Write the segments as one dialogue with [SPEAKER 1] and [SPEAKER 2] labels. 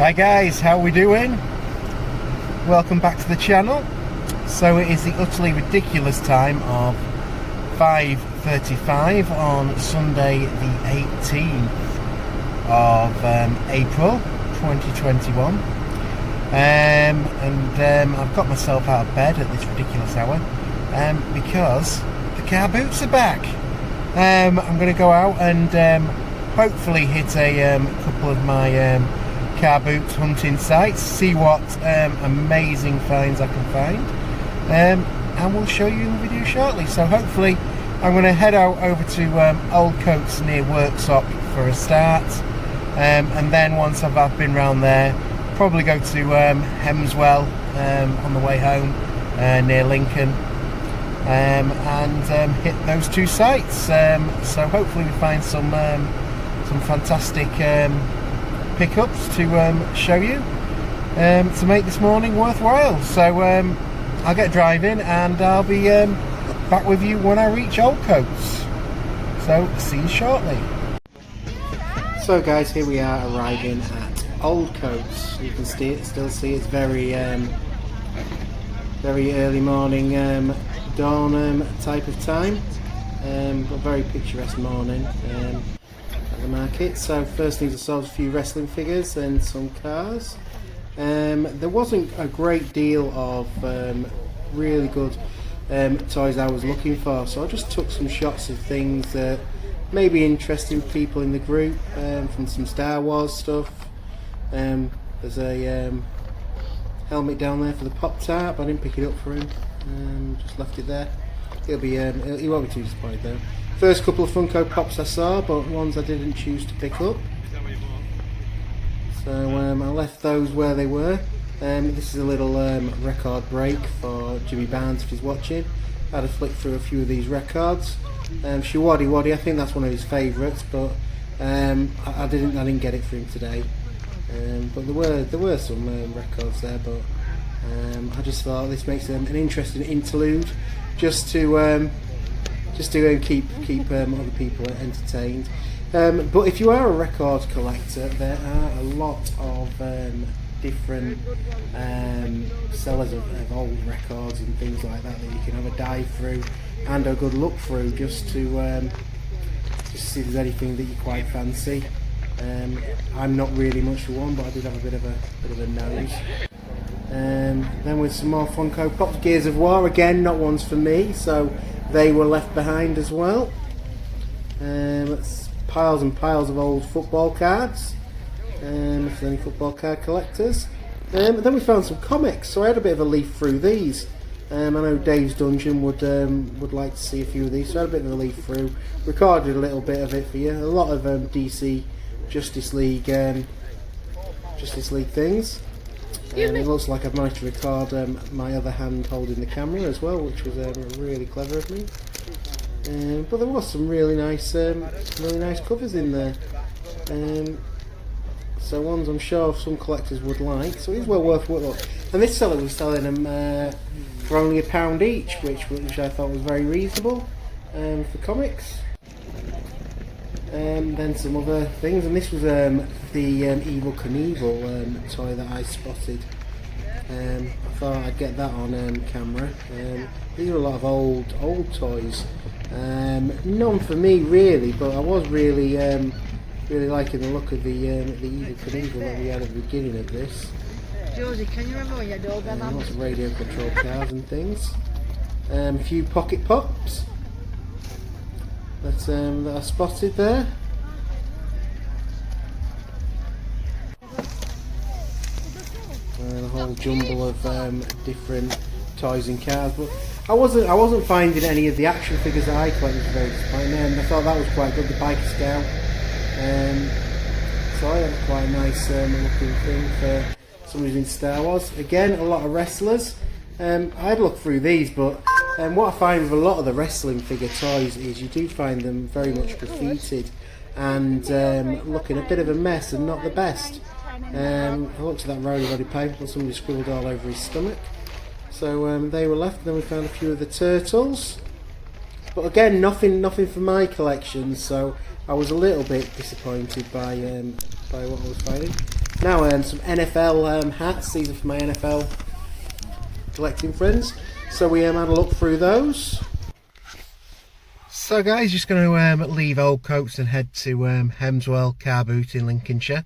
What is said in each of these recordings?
[SPEAKER 1] Hi guys, how are we doing? Welcome back to the channel. So it is the utterly ridiculous time of 5:35 on Sunday the 18th of April 2021. I've got myself out of bed at this ridiculous hour because the car boots are back. I'm going to go out and hopefully hit a couple of my car boots hunting sites, see what amazing finds I can find, and we'll show you in the video shortly. So hopefully I'm going to head out over to Oldcotes near Worksop for a start, and then once I've been round there, probably go to Hemswell on the way home near Lincoln, and hit those two sites. So hopefully we find some fantastic pickups to show you to make this morning worthwhile. So I'll get driving and I'll be back with you when I reach Oldcotes. So see you shortly. So guys, here we are arriving at Oldcotes. You can still see it's very early morning dawn type of time, but very picturesque morning at the market. So first things I saw was a few wrestling figures and some cars. There wasn't a great deal of really good toys I was looking for, so I just took some shots of things that may be interesting people in the group, from some Star Wars stuff. There's a helmet down there for the Pop-Tart, but I didn't pick it up for him, just left it there. He won't be too disappointed though. First couple of Funko Pops I saw, but ones I didn't choose to pick up. So I left those where they were. This is a little record break for Jimmy Barnes if he's watching. I had a flick through a few of these records. Shawaddy Waddy, I think that's one of his favourites, but I didn't get it for him today. But there were some records there, but I just thought this makes an interesting interlude, just to keep other people entertained. But if you are a record collector, there are a lot of different sellers of old records and things like that you can have a dive through and a good look through, just to see if there's anything that you quite fancy. I'm not really much for one, but I did have a bit of a nose. Then with some more Funko Pops, Gears of War, again not ones for me, so they were left behind as well. It's piles and piles of old football cards, if there's any football card collectors. But then we found some comics, so I had a bit of a leaf through these. I know Dave's Dungeon would like to see a few of these, so I had a bit of a leaf through, recorded a little bit of it for you. A lot of DC Justice League things. It looks like I've managed to record my other hand holding the camera as well, which was really clever of me. But there was some really nice covers in there. So ones I'm sure some collectors would like. So it's well worth a look. And this seller was selling them for only £1 each, which I thought was very reasonable for comics. Then some other things, and this was the Evel Knievel toy that I spotted. I thought I'd get that on camera. These are a lot of old toys. None for me really, but I was really liking the look of the Evel Knievel that we had at the beginning of this.
[SPEAKER 2] Josie, can you remember your dog?
[SPEAKER 1] Lots of radio control cars and things. A few Pocket Pops that I spotted there. A whole jumble of different toys and cars, but I wasn't finding any of the action figures that I collected very disappointing. I thought that was quite good, the Biker Scout. So I had quite a nice looking thing for someone who's in Star Wars. Again, a lot of wrestlers. I'd look through these, but what I find with a lot of the wrestling figure toys is you do find them very much graffitied and looking a bit of a mess and not the best. I looked at that Roddy paper and somebody scribbled all over his stomach. So they were left. Then we found a few of the turtles, but again nothing for my collection. So I was a little bit disappointed by what I was finding. Now some NFL hats. These are for my NFL collecting friends. So we had a look through those. So guys, just going to leave Oldcotes and head to Hemswell car boot in Lincolnshire.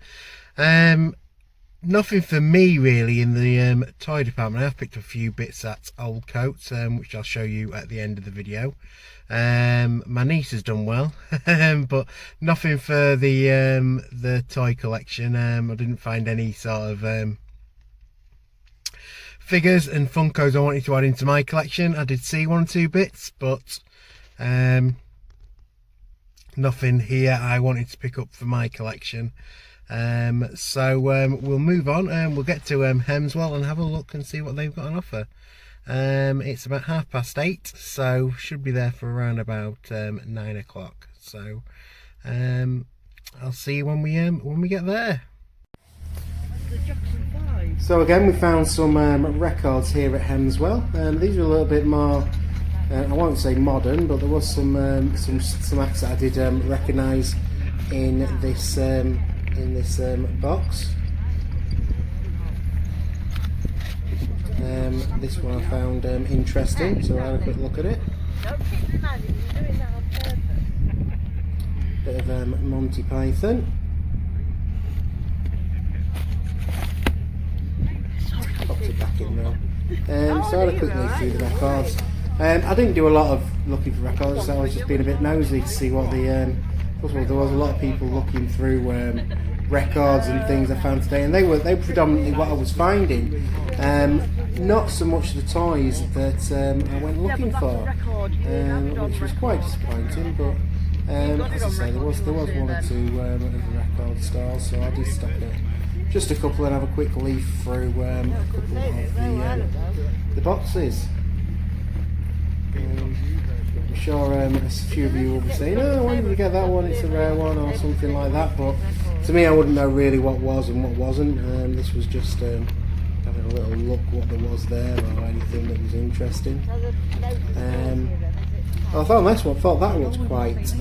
[SPEAKER 1] Nothing for me really in the toy department. I've picked a few bits at Oldcotes, which I'll show you at the end of the video. My niece has done well, but nothing for the toy collection. I didn't find any sort of figures and Funkos I wanted to add into my collection. I did see 1 or 2 bits, but nothing here I wanted to pick up for my collection. So we'll move on and we'll get to Hemswell and have a look and see what they've got on offer. It's about 8:30, so should be there for around about 9 o'clock. So I'll see you when we get there. So again, we found some records here at Hemswell. These are a little bit more, I won't say modern, but there was some acts that I did recognise in this box. This one I found interesting, so I had a quick look at it. Bit of Monty Python. Popped it back in now. So I had a quick look through the records. I didn't do a lot of looking for records, so I was just being a bit nosy to see what the first of all, there was a lot of people looking through records and things I found today, and they were predominantly what I was finding. Not so much the toys that I went looking for, which was quite disappointing. But as I say, there was 1 or 2 of the record stores, so I did stop at just a couple and have a quick leaf through a couple of the boxes. I'm sure a few of you will be saying, "Oh, when did you get that one? It's a rare one," or something like that. But to me, I wouldn't know really what was and what wasn't. This was just having a little look what there was there or anything that was interesting. I found this one. Thought that looked quite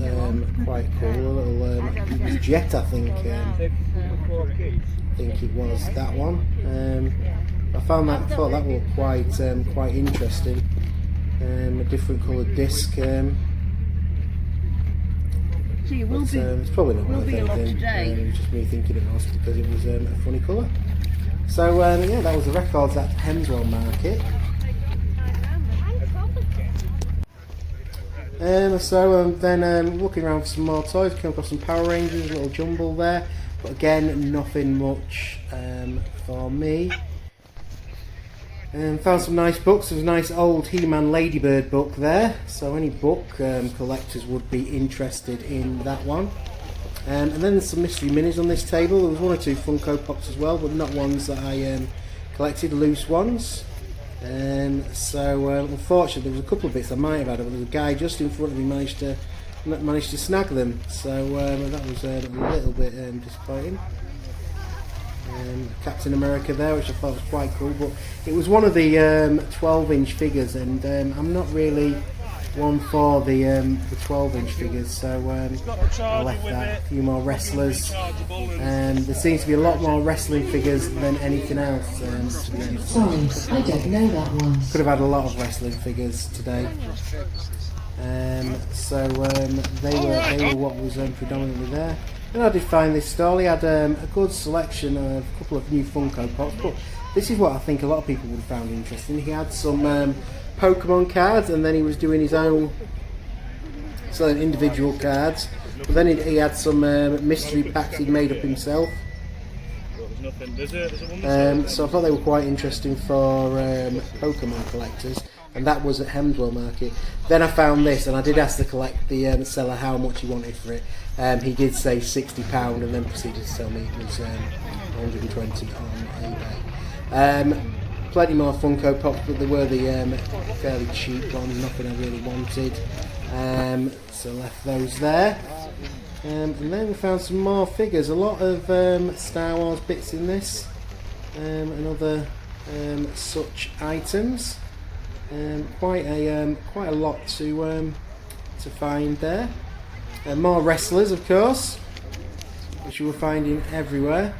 [SPEAKER 1] cool. A little it was Jet, I think. I think it was that one. Thought that looked quite interesting. A different coloured disc. It's probably not worth anything. It was just me thinking it was because it was a funny colour. So yeah, that was the records at Hemswell Market. So then looking around for some more toys, came across some Power Rangers, a little jumble there, but again nothing much for me. Found some nice books. There's a nice old He-Man Ladybird book there, so any book collectors would be interested in that one. And then there's some mystery minis on this table. There was 1 or 2 Funko Pops as well, but not ones that I collected, loose ones. So unfortunately there was a couple of bits I might have had, but there was a guy just in front of me managed to snag them, so that was a little bit disappointing. Captain America there, which I thought was quite cool, but it was one of the 12-inch figures, and I'm not really one for the 12-inch figures, so I left that. A few more wrestlers, and there seems to be a lot more wrestling figures than anything else.
[SPEAKER 3] Sorry, I don't know that one.
[SPEAKER 1] Could have had a lot of wrestling figures today. So they were what was predominantly there. And I did find this stall. He had a good selection of a couple of new Funko Pops, but this is what I think a lot of people would have found interesting. He had some Pokemon cards, and then he was doing his own selling individual cards. But then he had some mystery packs he'd made up himself. So I thought they were quite interesting for Pokemon collectors, and that was at Hemswell Market. Then I found this, and I did ask the seller how much he wanted for it. He did say £60, and then proceeded to tell me it was 120 on eBay. Plenty more Funko Pops, but they were the fairly cheap ones, nothing I really wanted. So left those there. And then we found some more figures, a lot of Star Wars bits in this, and other such items. Quite a lot to find there. More wrestlers, of course, which you were finding everywhere.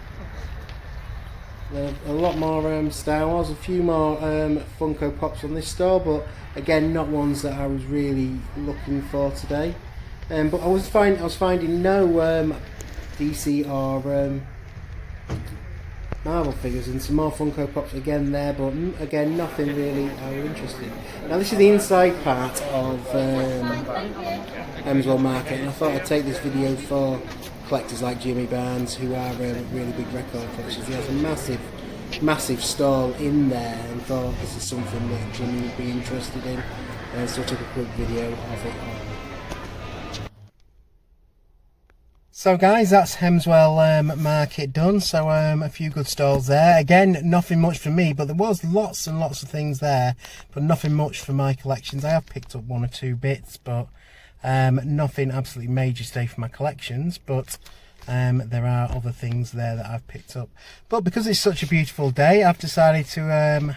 [SPEAKER 1] A lot more Star Wars, a few more Funko Pops on this store, but again, not ones that I was really looking for today. But I was finding no DC or Marvel figures, and some more Funko Pops again there, but again, nothing really I was interested in. Now this is the inside part of Hemswell Market, and I thought I'd take this video for collectors like Jimmy Barnes, who are really big record collectors. He has a massive stall in there, and thought this is something that Jimmy would be interested in, and so I took a quick video of it all. So guys, that's Hemswell Market done. So a few good stalls there. Again, nothing much for me, but there was lots and lots of things there, but nothing much for my collections. I have picked up one or two bits, but nothing absolutely major today for my collections, but there are other things there that I've picked up. But because it's such a beautiful day, I've decided to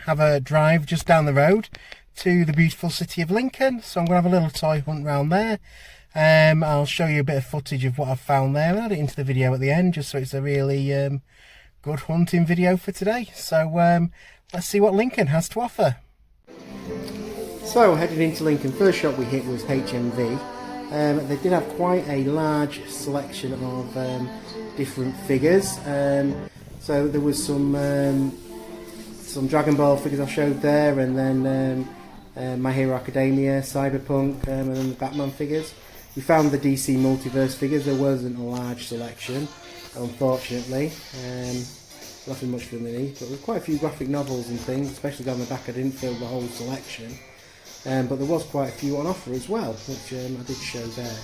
[SPEAKER 1] have a drive just down the road to the beautiful city of Lincoln. So I'm going to have a little toy hunt round there. I'll show you a bit of footage of what I've found there and add it into the video at the end, just so it's a really good hunting video for today. So let's see what Lincoln has to offer. So heading into Lincoln, first shop we hit was HMV. They did have quite a large selection of different figures. So there was some Dragon Ball figures I showed there, and then My Hero Academia, Cyberpunk, and then the Batman figures. We found the DC Multiverse figures. There wasn't a large selection, unfortunately. Nothing much for me, but there were quite a few graphic novels and things, especially down the back. I didn't fill the whole selection. But there was quite a few on offer as well, which I did show there.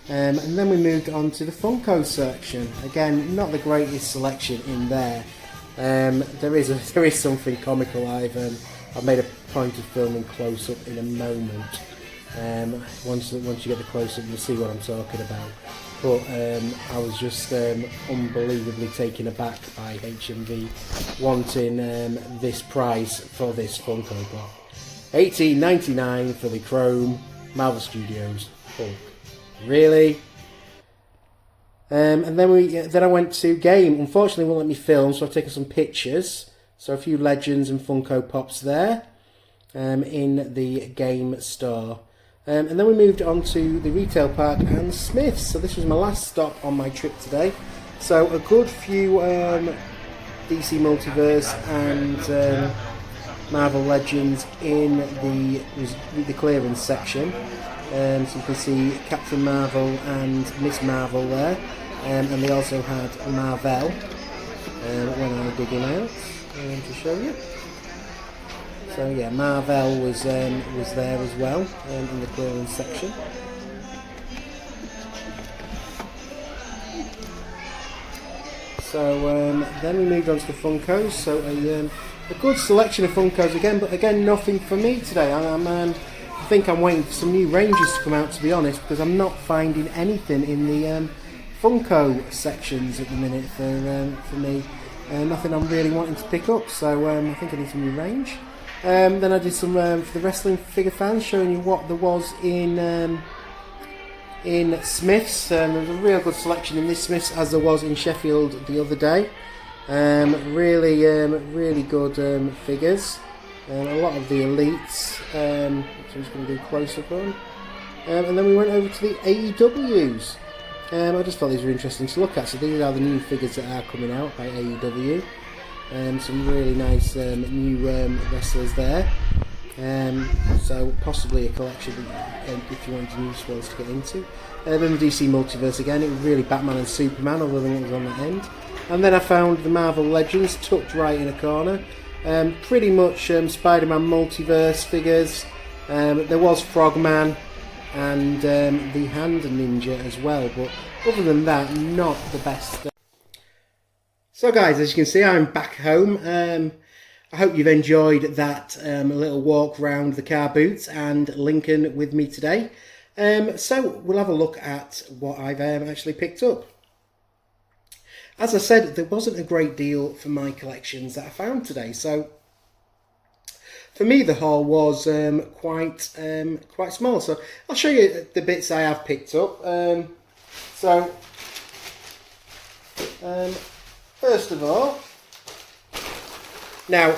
[SPEAKER 1] And then we moved on to the Funko section. Again, not the greatest selection in there. There is something comical. I've made a point of filming close up in a moment. Once you get the close up, you'll see what I'm talking about. But I was just unbelievably taken aback by HMV wanting this price for this Funko Pop. $18.99 for the Chrome Marvel Studios Hulk. Really? And then I went to Game. Unfortunately, it won't let me film, so I've taken some pictures. So a few Legends and Funko Pops there in the Game store. And then we moved on to the retail park and Smiths. So this was my last stop on my trip today. So a good few DC Multiverse and Marvel Legends in the clearance section. So you can see Captain Marvel and Miss Marvel there, and they also had Marvel when I was digging out to show you. So yeah, Marvel was there as well in the clearance section. So then we moved on to the Funkos. So a good selection of Funkos again, but again nothing for me today. I think I'm waiting for some new ranges to come out, to be honest, because I'm not finding anything in the Funko sections at the minute for me. Nothing I'm really wanting to pick up, so I think I need some new range. Then I did some for the wrestling figure fans, showing you what there was in Smiths. There was a real good selection in this Smiths, as there was in Sheffield the other day. Really good figures. A lot of the elites, which I'm just going to do close up on. And then we went over to the AEWs. I just thought these were interesting to look at. So these are the new figures that are coming out by AEW. Some really nice new wrestlers there. So possibly a collection if you want new ones to get into. Then the DC Multiverse again. It was really Batman and Superman, other than what was on that end. And then I found the Marvel Legends tucked right in a corner. Pretty much Spider-Man Multiverse figures. There was Frogman and the Hand Ninja as well, but other than that, not the best. So guys, as you can see, I'm back home. I hope you've enjoyed that little walk round the car boots and Lincoln with me today. So we'll have a look at what I've actually picked up. As I said, there wasn't a great deal for my collections that I found today, so for me the haul was quite small. So I'll show you the bits I have picked up. First of all, Now,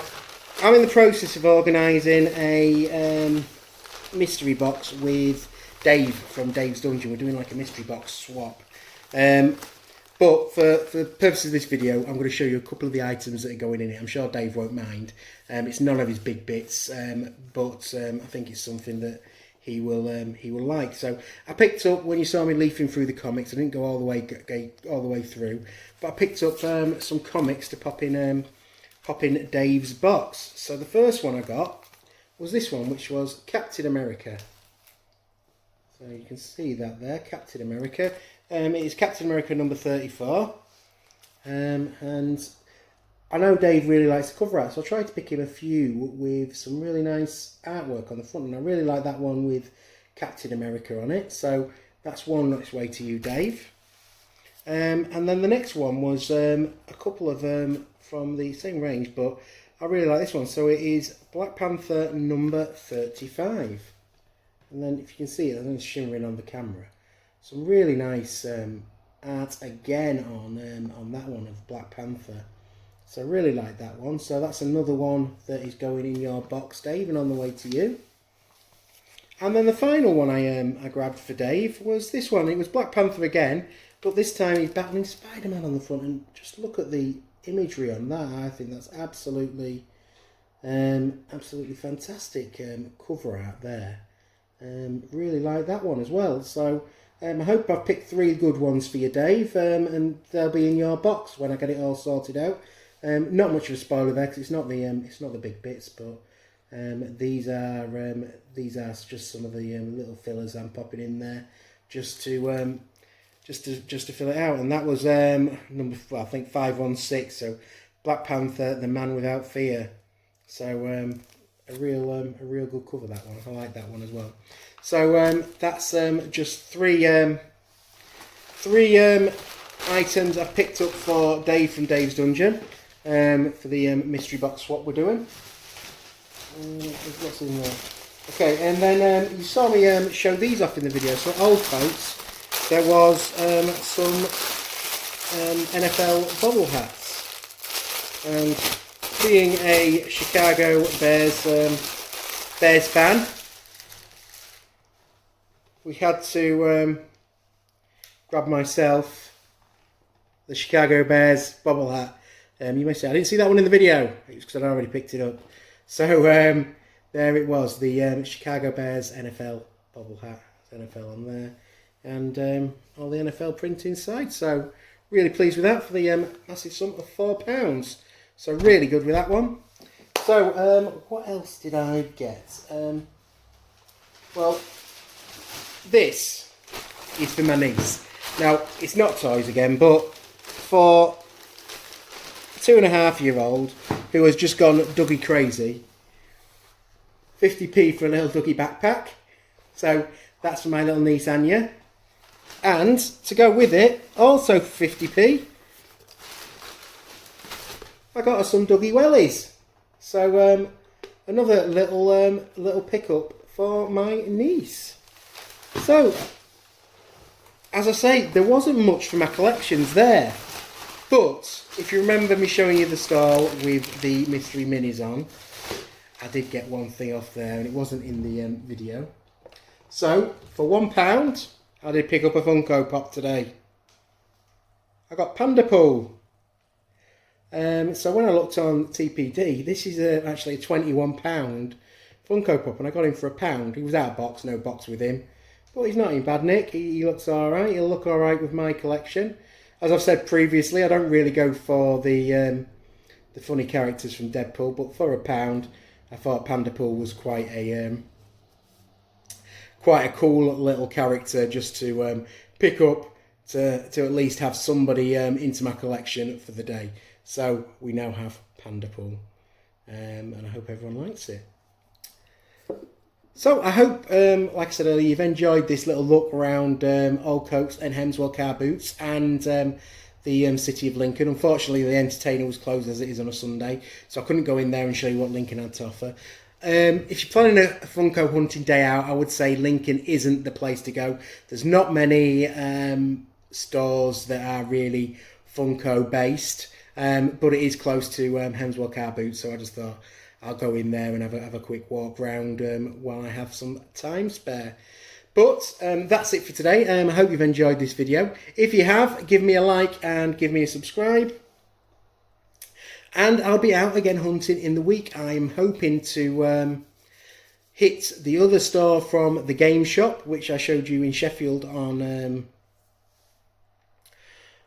[SPEAKER 1] I'm in the process of organising a mystery box with Dave from Dave's Dungeon. We're doing like a mystery box swap. But for the purposes of this video, I'm going to show you a couple of the items that are going in it. I'm sure Dave won't mind. It's none of his big bits, but I think it's something that he will like. So I picked up, when you saw me leafing through the comics, I didn't go all the way through, but I picked up some comics to pop in Dave's box. So the first one I got was this one, which was Captain America. So you can see that there, Captain America. It is Captain America number 34. And I know Dave really likes the cover art, so I tried to pick him a few with some really nice artwork on the front. And I really like that one with Captain America on it. So that's one on its way to you, Dave. And then the next one was a couple of from the same range, but I really like this one. So it is Black Panther number 35. And then if you can see it, it's shimmering on the camera. Some really nice art again on that one of Black Panther. So I really like that one. So that's another one that is going in your box, Dave, and on the way to you. And then the final one I grabbed for Dave was this one. It was Black Panther again, but this time he's battling Spider-Man on the front. And just look at the imagery on that. I think that's absolutely fantastic cover art there. Really like that one as well. So I hope I've picked 3 good ones for you, Dave, and they'll be in your box when I get it all sorted out. Not much of a spoiler there, because it's not the big bits, but these are just some of the little fillers I'm popping in there just to fill it out. And that was I think 516. So Black Panther, the Man Without Fear. So a real good cover, that one. I like that one as well. So that's just three items I've picked up for Dave from Dave's Dungeon for the mystery box swap we're doing. What's in there? Okay, and then you saw me show these off in the video. So Oldcotes, there was some NFL Bobble Hats, and being a Chicago Bears fan, we had to grab myself the Chicago Bears Bobble Hat. You may say, I didn't see that one in the video. It's because I'd already picked it up. So there it was, the Chicago Bears NFL Bobble Hat. NFL on there. And all the NFL print inside. So really pleased with that for the massive sum of £4. So really good with that one. So what else did I get? Well, this is for my niece. Now, it's not toys again, but for a 2.5-year-old who has just gone Dougie crazy, 50p for a little Dougie backpack. So that's for my little niece Anya. And to go with it, also for 50p, I got her some Dougie wellies. So another little pickup for my niece. So, as I say, there wasn't much for my collections there. But if you remember me showing you the store with the mystery minis on, I did get one thing off there, and it wasn't in the video. So for £1, I did pick up a Funko Pop today. I got Panda Pool. So when I looked on TPD, this is actually a £21 Funko Pop, and I got him for £1. He was out of box, no box with him. But he's not in bad nick, he looks alright, he'll look alright with my collection. As I've said previously, I don't really go for the funny characters from Deadpool, but for £1, I thought Panda Pool was quite a cool little character just to pick up to at least have somebody into my collection for the day. So we now have Panda Pool, and I hope everyone likes it. So I hope, like I said earlier, you've enjoyed this little look around Oldcotes and Hemswell car boots and the city of Lincoln. Unfortunately, the Entertainer was closed as it is on a Sunday, so I couldn't go in there and show you what Lincoln had to offer. If you're planning a Funko hunting day out, I would say Lincoln isn't the place to go. There's not many stores that are really Funko based. but it is close to Hemswell car boots, so I just thought I'll go in there and have a quick walk round while I have some time spare. But that's it for today. I hope you've enjoyed this video. If you have, give me a like and give me a subscribe. And I'll be out again hunting in the week. I'm hoping to hit the other store from the game shop, which I showed you in Sheffield on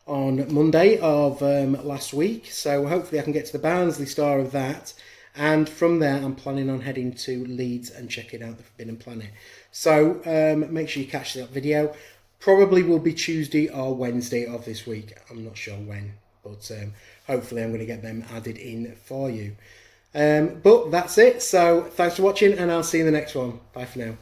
[SPEAKER 1] Monday of last week. So hopefully I can get to the Barnsley store of that. And from there, I'm planning on heading to Leeds and checking out the Forbidden Planet. So make sure you catch that video. Probably will be Tuesday or Wednesday of this week. I'm not sure when, but hopefully I'm going to get them added in for you. But that's it. So thanks for watching, and I'll see you in the next one. Bye for now.